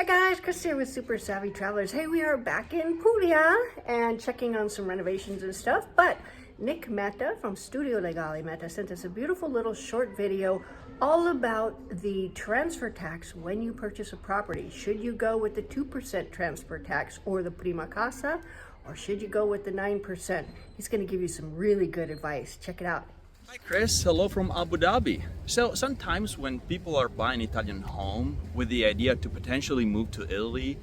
guys, Chris here with Super Savvy Travelers. Hey, we are back in Puglia and checking on some renovations and stuff, but Nick Mehta from Studio Legale Mehta sent us a beautiful little short video all about the transfer tax when you purchase a property. Should you go with the 2% transfer tax or the prima casa, or should you go with the 9%? He's going to give you some really good advice. Check it out. Hi Chris, hello from Abu Dhabi. So sometimes when people are buying an Italian home with the idea to potentially move to Italy,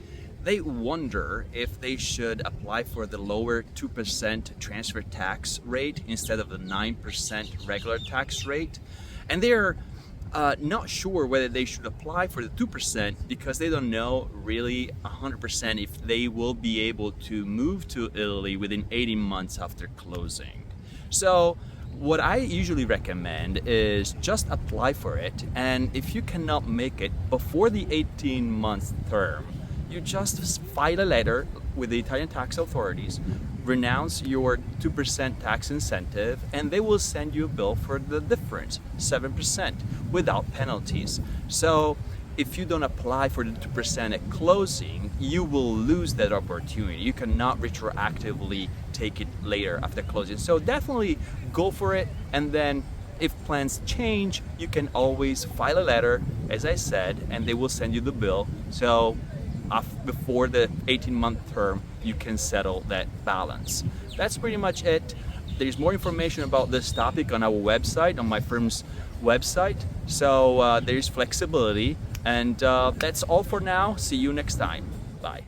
they wonder if they should apply for the lower 2% transfer tax rate instead of the 9% regular tax rate. And they're not sure whether they should apply for the 2% because they don't know really 100% if they will be able to move to Italy within 18 months after closing. So what I usually recommend is just apply for it, and if you cannot make it before the 18-month term, you just file a letter with the Italian tax authorities, renounce your 2% tax incentive, and they will send you a bill for the difference, 7%, without penalties. So if you don't apply for the 2% at closing, you will lose that opportunity. You cannot retroactively take it later after closing. So definitely go for it, and then if plans change, you can always file a letter, as I said, and they will send you the bill. So before the 18-month term, you can settle that balance. That's pretty much it. There's more information about this topic on our website, on my firm's website. So there's flexibility. And that's all for now. See you next time. Bye.